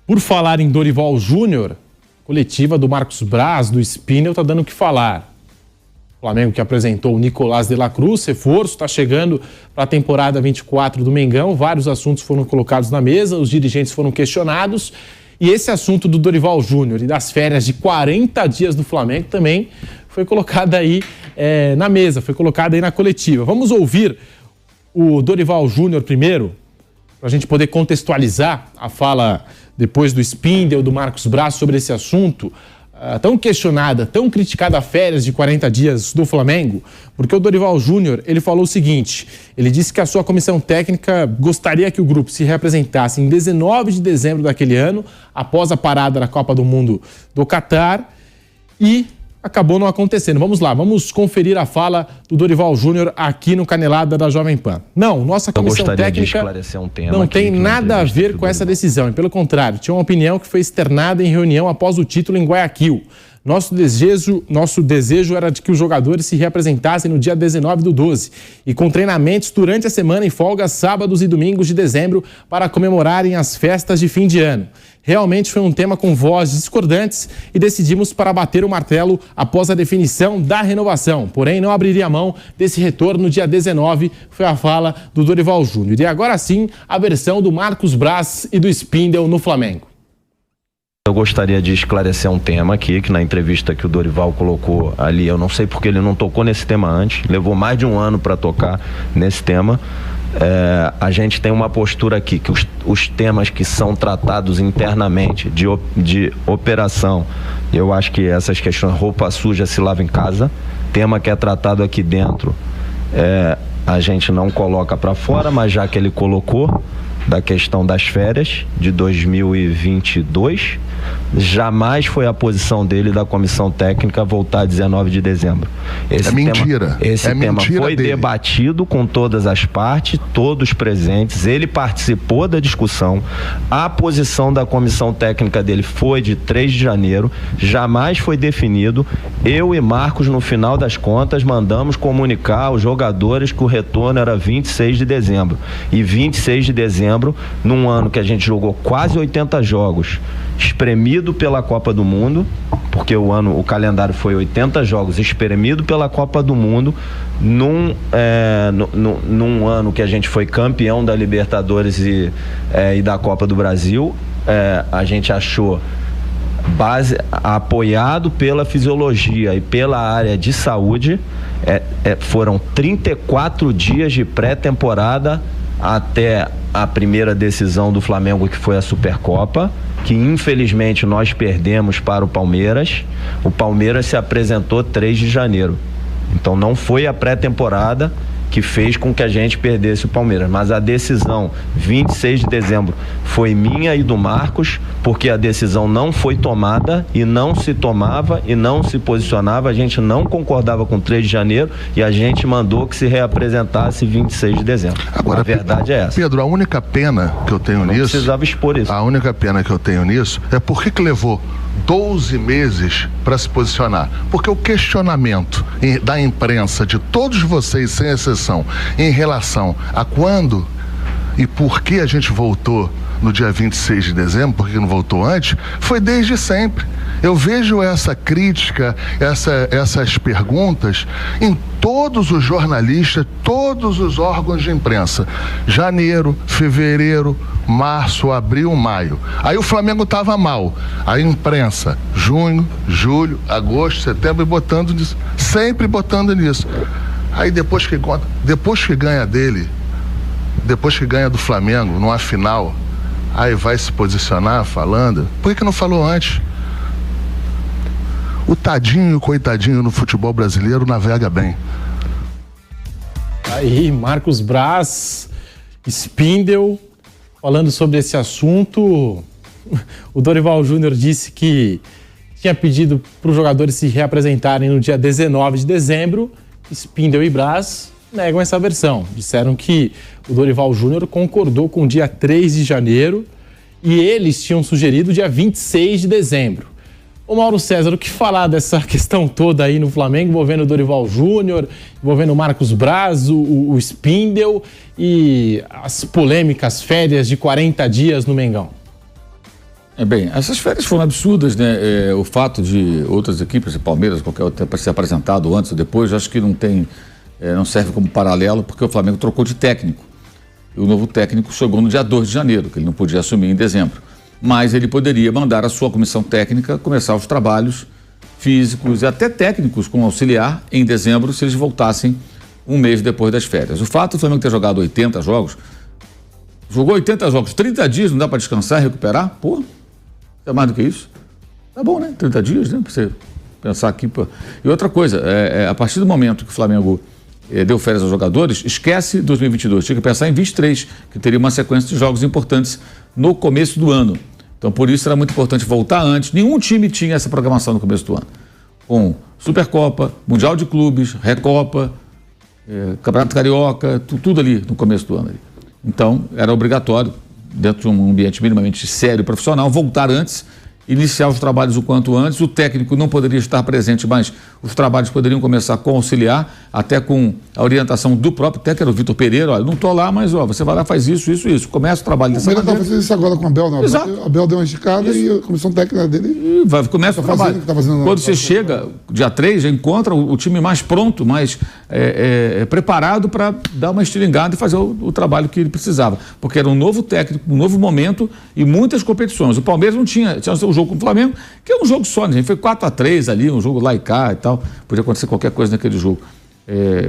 Por falar em Dorival Júnior, coletiva do Marcos Braz, do Spindel, está dando o que falar. O Flamengo, que apresentou o Nicolás de la Cruz, reforço, está chegando para a temporada 24 do Mengão. Vários assuntos foram colocados na mesa, os dirigentes foram questionados. E esse assunto do Dorival Júnior e das férias de 40 dias do Flamengo também foi colocado aí na mesa, foi colocado aí na coletiva. Vamos ouvir o Dorival Júnior primeiro, para a gente poder contextualizar a fala depois do Spindel, do Marcos Braz sobre esse assunto. Tão questionada, tão criticada a férias de 40 dias do Flamengo, porque o Dorival Júnior, ele falou o seguinte, ele disse que a sua comissão técnica gostaria que o grupo se reapresentasse em 19 de dezembro daquele ano, após a parada da Copa do Mundo do Catar, e acabou não acontecendo. Vamos lá, vamos conferir a fala do Dorival Júnior aqui no Canelada da Jovem Pan. Não, nossa comissão técnica não tem nada a ver com essa decisão. E pelo contrário, tinha uma opinião que foi externada em reunião após o título em Guayaquil. Nosso desejo era de que os jogadores se reapresentassem no dia 19/12 e com treinamentos durante a semana e folgas sábados e domingos de dezembro para comemorarem as festas de fim de ano. Realmente foi um tema com vozes discordantes e decidimos para bater o martelo após a definição da renovação. Porém, não abriria mão desse retorno no dia 19, foi a fala do Dorival Júnior. E agora sim, a versão do Marcos Braz e do Spindel no Flamengo. Eu gostaria de esclarecer um tema aqui, que na entrevista que o Dorival colocou ali, eu não sei porque ele não tocou nesse tema antes, levou mais de um ano para tocar nesse tema. A gente tem uma postura aqui, que os temas que são tratados internamente de operação, eu acho que essas questões, roupa suja se lava em casa, tema que é tratado aqui dentro, a gente não coloca para fora, mas já que ele colocou, da questão das férias de 2022, jamais foi a posição dele da comissão técnica voltar a 19 de dezembro. Esse tema foi debatido com todas as partes, todos presentes, ele participou da discussão, a posição da comissão técnica dele foi de 3 de janeiro, jamais foi definido. Eu e Marcos, no final das contas, mandamos comunicar aos jogadores que o retorno era 26 de dezembro. E 26 de dezembro, num ano que a gente jogou quase 80 jogos, espremido pela Copa do Mundo, porque o calendário foi 80 jogos, espremido pela Copa do Mundo, num ano que a gente foi campeão da Libertadores e da Copa do Brasil, a gente achou apoiado pela fisiologia e pela área de saúde, foram 34 dias de pré-temporada até a primeira decisão do Flamengo, que foi a Supercopa, que infelizmente nós perdemos para o Palmeiras. O Palmeiras se apresentou 3 de janeiro. Então não foi a pré-temporada que fez com que a gente perdesse o Palmeiras, mas a decisão 26 de dezembro foi minha e do Marcos, porque a decisão não foi tomada e não se tomava e não se posicionava, a gente não concordava com 3 de janeiro e a gente mandou que se reapresentasse 26 de dezembro. Agora, a verdade é essa. Pedro, a única pena que eu tenho nisso... precisava expor isso. A única pena que eu tenho nisso é por que levou 12 meses para se posicionar, porque o questionamento da imprensa, de todos vocês, sem exceção, em relação a quando e por que a gente voltou no dia 26 de dezembro, por que não voltou antes, foi desde sempre. Eu vejo essa crítica, essas perguntas em todos os jornalistas, todos os órgãos de imprensa. Janeiro, fevereiro, março, abril, maio. Aí o Flamengo estava mal. A imprensa, junho, julho, agosto, setembro, sempre botando nisso. Aí depois que ganha dele, depois que ganha do Flamengo, numa final, aí vai se posicionar falando. Por que não falou antes? O tadinho e o coitadinho no futebol brasileiro navega bem. Aí, Marcos Braz, Spindel, falando sobre esse assunto. O Dorival Júnior disse que tinha pedido para os jogadores se reapresentarem no dia 19 de dezembro. Spindel e Braz negam essa versão. Disseram que o Dorival Júnior concordou com o dia 3 de janeiro e eles tinham sugerido o dia 26 de dezembro. Ô Mauro César, o que falar dessa questão toda aí no Flamengo, envolvendo o Dorival Júnior, envolvendo o Marcos Braz, o Spindel e as polêmicas férias de 40 dias no Mengão? Bem, essas férias foram absurdas, né? O fato de outras equipes, Palmeiras, qualquer outra, para ser apresentado antes ou depois, acho que não serve como paralelo, porque o Flamengo trocou de técnico. E o novo técnico chegou no dia 2 de janeiro, que ele não podia assumir em dezembro. Mas ele poderia mandar a sua comissão técnica começar os trabalhos físicos e até técnicos com auxiliar em dezembro, se eles voltassem um mês depois das férias. O fato do Flamengo ter jogado 80 jogos, jogou 80 jogos, 30 dias, não dá para descansar e recuperar? Pô, é mais do que isso. Tá bom, né? 30 dias, né? Pra você pensar aqui. Pô. E outra coisa, a partir do momento que o Flamengo deu férias aos jogadores, esquece 2022. Tinha que pensar em 23, que teria uma sequência de jogos importantes no começo do ano. Então, por isso era muito importante voltar antes. Nenhum time tinha essa programação no começo do ano. Com Supercopa, Mundial de Clubes, Recopa, Campeonato Carioca, tudo ali no começo do ano. Então, era obrigatório, dentro de um ambiente minimamente sério e profissional, voltar antes, iniciar os trabalhos o quanto antes. O técnico não poderia estar presente, mas os trabalhos poderiam começar com auxiliar, até com a orientação do próprio técnico, era o Vitor Pereira. Olha, não estou lá, mas você vai lá, faz isso. Começa o trabalho dessa maneira. Ele está fazendo isso agora com o Abel, não? Exato. O Abel deu uma esticada e a comissão técnica dele... Começa o trabalho. Quando você chega, dia 3, já encontra o time mais pronto, mais preparado para dar uma estilingada e fazer o trabalho que ele precisava. Porque era um novo técnico, um novo momento e muitas competições. O Palmeiras não tinha o jogo com o Flamengo, que é um jogo só, né? A gente foi 4-3 ali, um jogo lá e cá e tal. Podia acontecer qualquer coisa naquele jogo.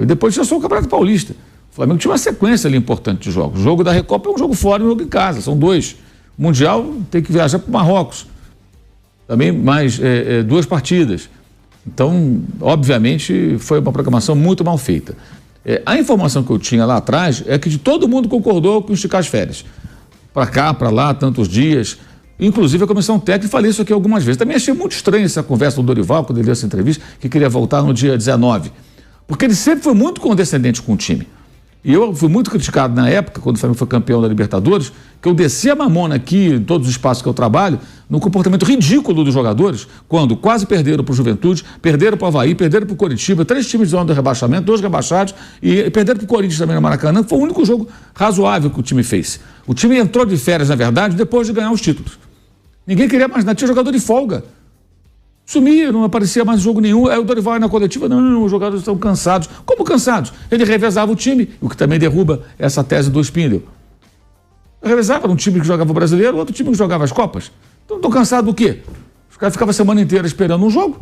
Depois tinha só o Campeonato Paulista. O Flamengo tinha uma sequência ali importante de jogos. O jogo da Recopa é um jogo fora e um jogo em casa. São dois. O Mundial tem que viajar para o Marrocos. Também mais 2 partidas. Então, obviamente, foi uma programação muito mal feita. A informação que eu tinha lá atrás é que todo mundo concordou com esticar as férias. Para cá, para lá, tantos dias. Inclusive a comissão técnica, falei isso aqui algumas vezes. Também achei muito estranha essa conversa do Dorival, quando ele deu essa entrevista, que queria voltar no dia 19. Porque ele sempre foi muito condescendente com o time. E eu fui muito criticado na época, quando o Flamengo foi campeão da Libertadores, que eu desci a mamona aqui, em todos os espaços que eu trabalho, no comportamento ridículo dos jogadores, quando quase perderam para o Juventude, perderam para o Avaí, perderam para o Coritiba, 3 times de zona do rebaixamento, 2 rebaixados, e perderam para o Corinthians também no Maracanã, que foi o único jogo razoável que o time fez. O time entrou de férias, na verdade, depois de ganhar os títulos. Ninguém queria mais nada, tinha jogador de folga. Sumia, não aparecia mais jogo nenhum. Aí o Dorival ia na coletiva, não, os jogadores estão cansados. Como cansados? Ele revezava o time, o que também derruba essa tese do Spindle. Revezava um time que jogava o brasileiro, outro time que jogava as Copas. Então, estou cansado do quê? Os caras ficavam a semana inteira esperando um jogo.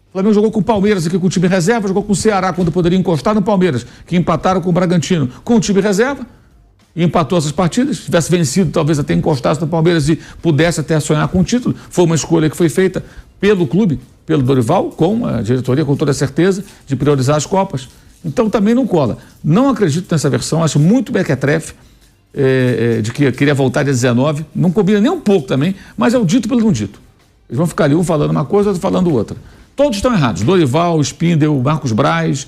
O Flamengo jogou com o Palmeiras aqui com o time reserva, jogou com o Ceará quando poderia encostar no Palmeiras, que empataram com o Bragantino com o time reserva. E empatou essas partidas, se tivesse vencido, talvez até encostasse no Palmeiras e pudesse até sonhar com o título. Foi uma escolha que foi feita pelo clube, pelo Dorival, com a diretoria, com toda a certeza, de priorizar as Copas. Então também não cola. Não acredito nessa versão, acho muito mequetrefe, de que queria voltar dia 19, não combina nem um pouco também, mas é o dito pelo não dito. Eles vão ficar ali um falando uma coisa, outro falando outra. Todos estão errados. Dorival, Spindle, Marcos Braz,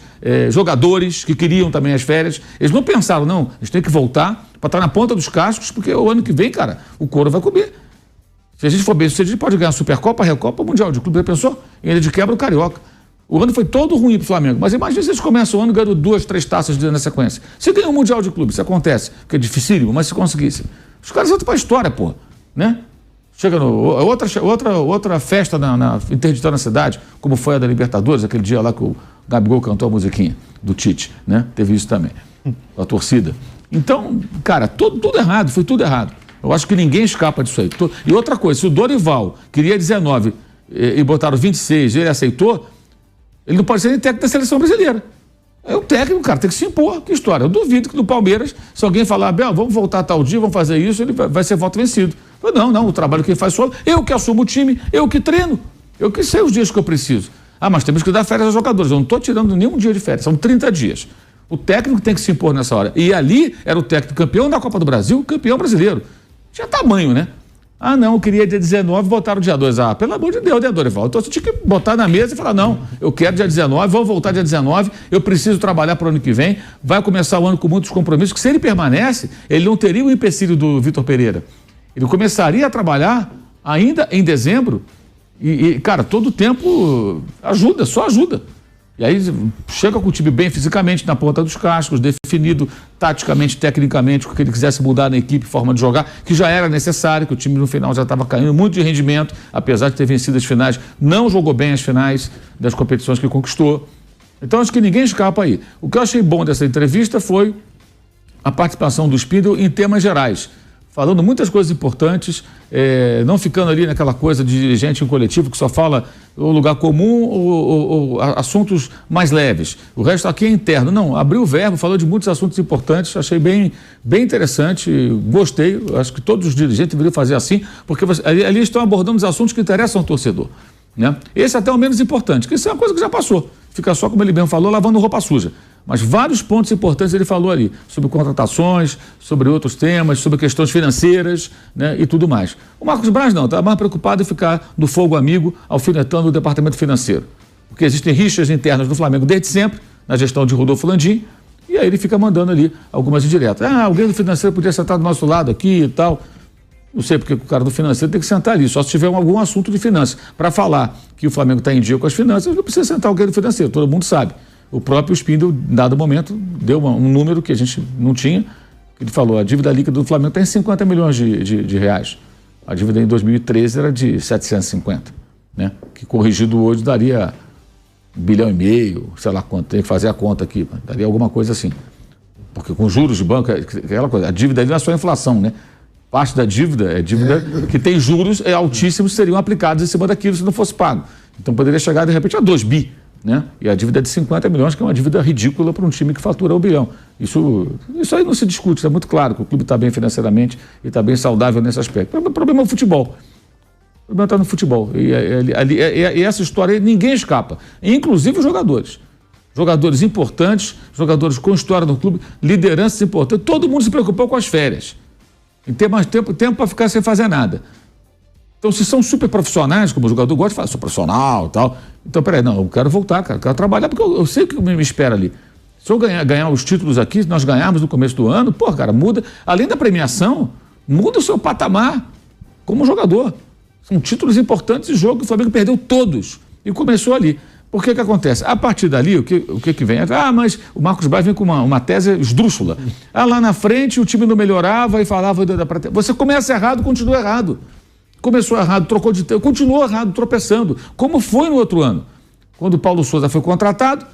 jogadores que queriam também as férias. Eles não pensaram, não, eles têm que voltar para estar na ponta dos cascos, porque o ano que vem, cara, o couro vai comer. Se a gente for bem sucedido, a gente pode ganhar a Supercopa, a Recopa, o Mundial de Clube. Já pensou? E ainda de quebra o Carioca. O ano foi todo ruim para o Flamengo. Mas imagina se eles começam o ano ganhando 2, 3 taças na sequência. Se ganham o Mundial de Clube, isso acontece, que é dificílimo, mas se conseguisse. Os caras entram para a história, pô. Né? Chega outra festa interditando a cidade, como foi a da Libertadores, aquele dia lá que o Gabigol cantou a musiquinha do Tite, né? Teve isso também, a torcida. Então, cara, tudo errado, foi tudo errado. Eu acho que ninguém escapa disso aí. E outra coisa, se o Dorival queria 19 e botaram 26 e ele aceitou, ele não pode ser nem técnico da seleção brasileira. É o técnico, cara, tem que se impor. Que história? Eu duvido que no Palmeiras, se alguém falar, Abel, vamos voltar tal dia, vamos fazer isso, ele vai ser voto vencido. Não, o trabalho que ele faz só, eu que assumo o time, eu que treino, eu que sei os dias que eu preciso. Ah, mas temos que dar férias aos jogadores. Eu não estou tirando nenhum dia de férias, são 30 dias. O técnico tem que se impor nessa hora. E ali era o técnico campeão da Copa do Brasil, campeão brasileiro. Tinha tamanho, né? Ah, não, eu queria dia 19, botaram dia 2. Ah, pelo amor de Deus, né, Dorival? Então você tinha que botar na mesa e falar, não, eu quero dia 19, vamos voltar dia 19, eu preciso trabalhar para o ano que vem, vai começar o ano com muitos compromissos, que se ele permanece, ele não teria o empecilho do Vitor Pereira. Ele começaria a trabalhar ainda em dezembro e cara, todo o tempo ajuda, só ajuda. E aí chega com o time bem fisicamente, na ponta dos cascos, definido taticamente, tecnicamente, o que ele quisesse mudar na equipe, forma de jogar, que já era necessário, que o time no final já estava caindo muito de rendimento, apesar de ter vencido as finais, não jogou bem as finais das competições que conquistou. Então acho que ninguém escapa aí. O que eu achei bom dessa entrevista foi a participação do Spindl em temas gerais, falando muitas coisas importantes, não ficando ali naquela coisa de dirigente em coletivo que só fala o lugar comum ou assuntos mais leves. O resto aqui é interno. Não, abriu o verbo, falou de muitos assuntos importantes, achei bem interessante, gostei. Acho que todos os dirigentes deveriam fazer assim, porque ali estão abordando os assuntos que interessam ao torcedor, né? Esse até é o menos importante, que isso é uma coisa que já passou. Fica só, como ele mesmo falou, lavando roupa suja. Mas vários pontos importantes ele falou ali, sobre contratações, sobre outros temas, sobre questões financeiras, né, e tudo mais. O Marcos Braz não, está mais preocupado em ficar no fogo amigo, alfinetando o departamento financeiro. Porque existem rixas internas do Flamengo desde sempre, na gestão de Rodolfo Landim, e aí ele fica mandando ali algumas indiretas. Alguém do financeiro podia sentar do nosso lado aqui e tal. Não sei porque o cara do financeiro tem que sentar ali, só se tiver algum assunto de finanças. Para falar que o Flamengo está em dia com as finanças, não precisa sentar alguém do financeiro, todo mundo sabe. O próprio Spindl, em dado momento, deu um número que a gente não tinha. Ele falou, a dívida líquida do Flamengo está em 50 milhões de reais. A dívida em 2013 era de 750, né? Que corrigido hoje daria 1,5 bilhão, sei lá quanto, tem que fazer a conta aqui, daria alguma coisa assim. Porque com juros de banco, aquela coisa, a dívida ali não é só a inflação, né? Parte da dívida é dívida que tem juros altíssimos, seriam aplicados em cima daquilo se não fosse pago. Então poderia chegar de repente a 2 bi. Né? E a dívida é de 50 milhões, que é uma dívida ridícula para um time que fatura 1 bilhão. Isso aí não se discute, é muito claro que o clube está bem financeiramente e está bem saudável nesse aspecto. O problema é o futebol. O problema está no futebol. E essa história ninguém escapa, inclusive os jogadores. Jogadores importantes, jogadores com história no clube, lideranças importantes. Todo mundo se preocupou com as férias. E ter mais tempo para ficar sem fazer nada. Então, se são super profissionais, como o jogador gosta de falar, sou profissional e tal. Então, peraí, não, eu quero voltar, cara, eu quero trabalhar, porque eu sei o que me espera ali. Se eu ganhar os títulos aqui, nós ganharmos no começo do ano, pô, cara, muda. Além da premiação, muda o seu patamar como jogador. São títulos importantes de jogo que o Flamengo perdeu todos. E começou ali. Por que acontece? A partir dali, o que vem? Mas o Marcos Braz vem com uma tese esdrúxula. Lá na frente o time não melhorava e falava... Você começa errado, continua errado. Começou errado, trocou de tempo, continuou errado, tropeçando. Como foi no outro ano? Quando o Paulo Souza foi contratado,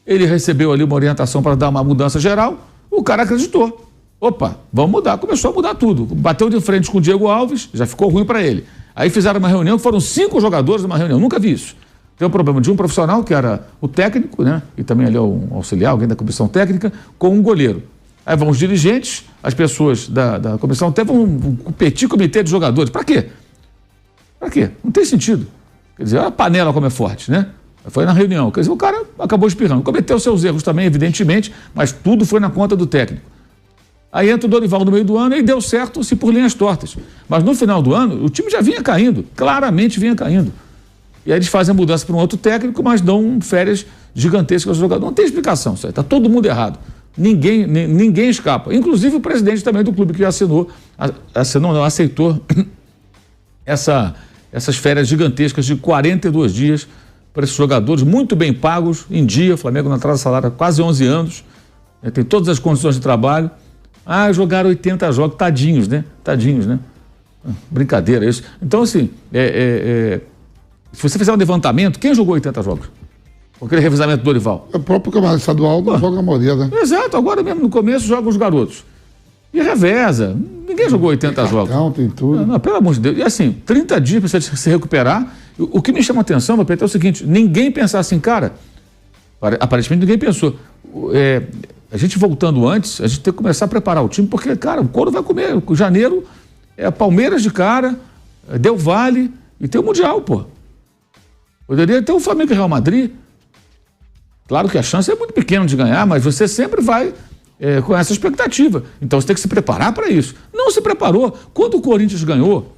ele recebeu ali uma orientação para dar uma mudança geral, o cara acreditou. Opa, vamos mudar. Começou a mudar tudo. Bateu de frente com o Diego Alves, já ficou ruim para ele. Aí fizeram uma reunião, foram 5 jogadores numa reunião, nunca vi isso. Tem um problema de um profissional, que era o técnico, né? E também ali um auxiliar, alguém da comissão técnica, com um goleiro. Aí vão os dirigentes, as pessoas da comissão técnica, um petit comitê de jogadores. Para quê? Para quê? Não tem sentido. Quer dizer, a panela como é forte, né? Foi na reunião. Quer dizer, o cara acabou espirrando. Cometeu seus erros também, evidentemente, mas tudo foi na conta do técnico. Aí entra o Dorival no meio do ano e deu certo, se por linhas tortas. Mas no final do ano, o time já vinha caindo, claramente vinha caindo. E aí eles fazem a mudança para um outro técnico, mas dão férias gigantescas aos jogadores. Não tem explicação, isso aí. Está todo mundo errado. Ninguém escapa. Inclusive o presidente também do clube que aceitou essas férias gigantescas de 42 dias para esses jogadores muito bem pagos, em dia. O Flamengo não atrasa salário há quase 11 anos, né? Tem todas as condições de trabalho. Jogaram 80 jogos, tadinhos, né? Brincadeira isso. Então, assim, se você fizer um levantamento, quem jogou 80 jogos? Com aquele revezamento do Dorival? O próprio campeonato estadual não joga a maioria, né? Exato, agora mesmo no começo jogam os garotos. E reveza. Ninguém jogou 80 jogos. Não, tem tudo. Não, pelo amor de Deus. E assim, 30 dias para você se recuperar. O que me chama a atenção, Vampeta, é o seguinte: ninguém pensar assim, cara. Aparentemente ninguém pensou. A gente voltando antes, a gente tem que começar a preparar o time, porque, cara, o couro vai comer. Janeiro é Palmeiras de cara, Del Valle e tem o Mundial, pô. Poderia ter o Flamengo e Real Madrid. Claro que a chance é muito pequena de ganhar, mas você sempre vai com essa expectativa. Então você tem que se preparar para isso. Não se preparou. Quando o Corinthians ganhou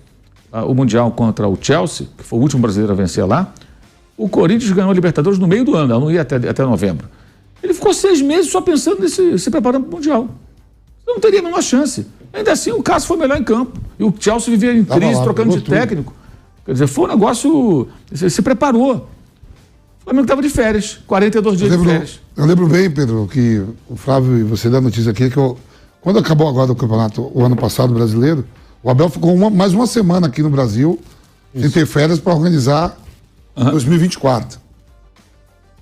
o Mundial contra o Chelsea, que foi o último brasileiro a vencer lá, o Corinthians ganhou a Libertadores no meio do ano, ela não ia até novembro. Ele ficou 6 meses só pensando se preparando para o Mundial. Não teria a menor chance. Ainda assim, o Cássio foi melhor em campo. E o Chelsea vivia em crise, trocando de técnico. Quer dizer, foi um negócio... Se preparou. Flamengo estava de férias, 42 dias de férias. Eu lembro bem, Pedro, que o Flávio e você deu a notícia aqui, que quando acabou agora o campeonato, o ano passado, brasileiro, o Abel ficou mais uma semana aqui no Brasil, sem ter férias para organizar 2024.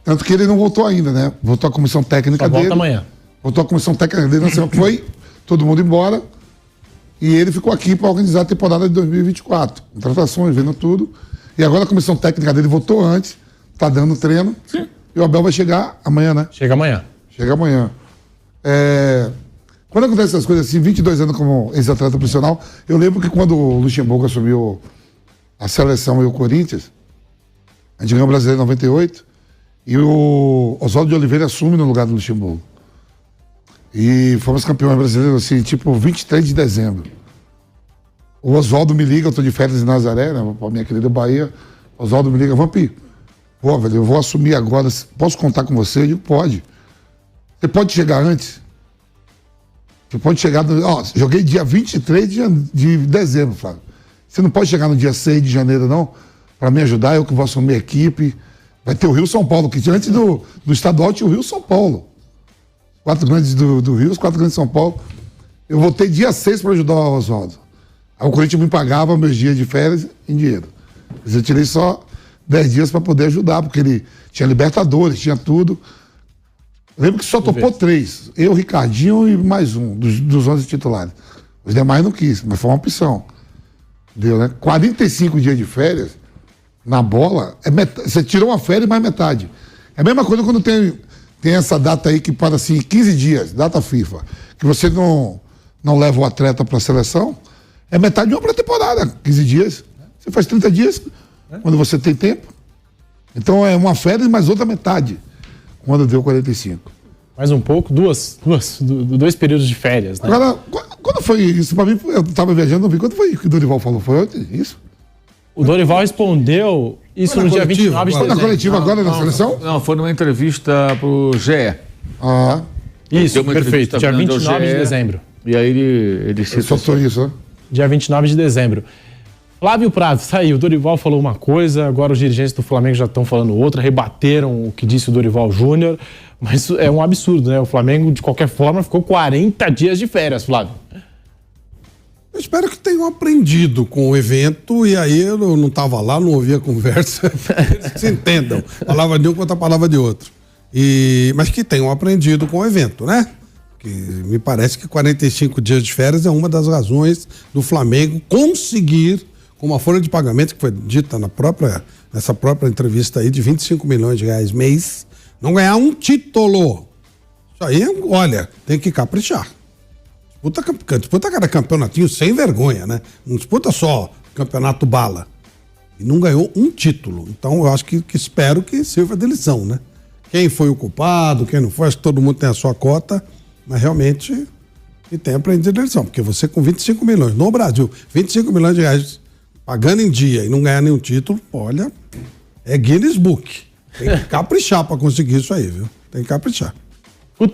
Tanto que ele não voltou ainda, né? Voltou a comissão técnica dele. Volta amanhã. Voltou a comissão técnica dele na semana. Foi todo mundo embora. E ele ficou aqui para organizar a temporada de 2024. Contratações, vendo tudo. E agora a comissão técnica dele voltou antes. Tá dando treino. Sim. E o Abel vai chegar amanhã, né? Chega amanhã. Chega amanhã. Quando acontecem essas coisas assim, 22 anos como ex-atleta profissional, eu lembro que quando o Luxemburgo assumiu a seleção e o Corinthians, a gente ganhou o Brasileiro em 98, e o Oswaldo de Oliveira assume no lugar do Luxemburgo. E fomos campeões brasileiros, assim, tipo 23 de dezembro. O Oswaldo me liga, eu tô de férias em Nazaré, né, pra minha querida Bahia. O Oswaldo me liga, Vampi, pô, velho, eu vou assumir agora, posso contar com você? Eu digo, pode. Você pode chegar antes? Você pode chegar... joguei dia 23 de dezembro, Flávio. Você não pode chegar no dia 6 de janeiro, não, para me ajudar, eu que vou assumir a equipe. Vai ter o Rio-São Paulo, que antes do estadual tinha o Rio-São Paulo. 4 grandes do Rio, os 4 grandes de São Paulo. Eu voltei dia 6 para ajudar o Oswaldo. Aí o Corinthians me pagava meus dias de férias em dinheiro. Eu tirei só 10 dias para poder ajudar, porque ele tinha Libertadores, tinha tudo. Eu lembro que só topou 3. Eu, Ricardinho e mais um, dos 11 titulares. Os demais não quis, mas foi uma opção. Deu, né? 45 dias de férias, na bola, você tirou uma férias mais metade. É a mesma coisa quando tem essa data aí que para assim, 15 dias, data FIFA, que você não leva o atleta para a seleção, é metade de uma pré-temporada, 15 dias. Você faz 30 dias quando você tem tempo. Então é uma férias mais outra metade, quando deu 45. Mais um pouco, dois períodos de férias, né? Agora, quando foi isso? Pra mim, eu tava viajando, não vi. Quando foi que o Dorival falou? Foi ontem? Isso? O Dorival respondeu isso no dia 29 de dezembro. Foi na coletiva agora, na seleção? Não, foi numa entrevista pro GE. Ah. Isso, perfeito. Dia 29 de dezembro. E aí ele soltou isso, né? Dia 29 de dezembro. Flávio Prado, tá aí, o Dorival falou uma coisa, agora os dirigentes do Flamengo já estão falando outra, rebateram o que disse o Dorival Júnior, mas isso é um absurdo, né? O Flamengo, de qualquer forma, ficou 40 dias de férias, Flávio. Eu espero que tenham aprendido com o evento, e aí eu não estava lá, não ouvia a conversa, eles se entendam, palavra de um contra a palavra de outro. Mas que tenham aprendido com o evento, né? Que me parece que 45 dias de férias é uma das razões do Flamengo conseguir, com uma folha de pagamento que foi dita nessa própria entrevista aí, de 25 milhões de reais mês, não ganhar um título. Isso aí, olha, tem que caprichar. Disputa cada campeonatinho sem vergonha, né? Não disputa só campeonato bala. E não ganhou um título. Então eu acho que espero que sirva de lição, né? Quem foi o culpado, quem não foi, acho que todo mundo tem a sua cota, mas realmente que tem aprendido a lição. Porque você com 25 milhões no Brasil, 25 milhões de reais pagando em dia e não ganhar nenhum título, olha, é Guinness Book. Tem que caprichar para conseguir isso aí, viu? Tem que caprichar.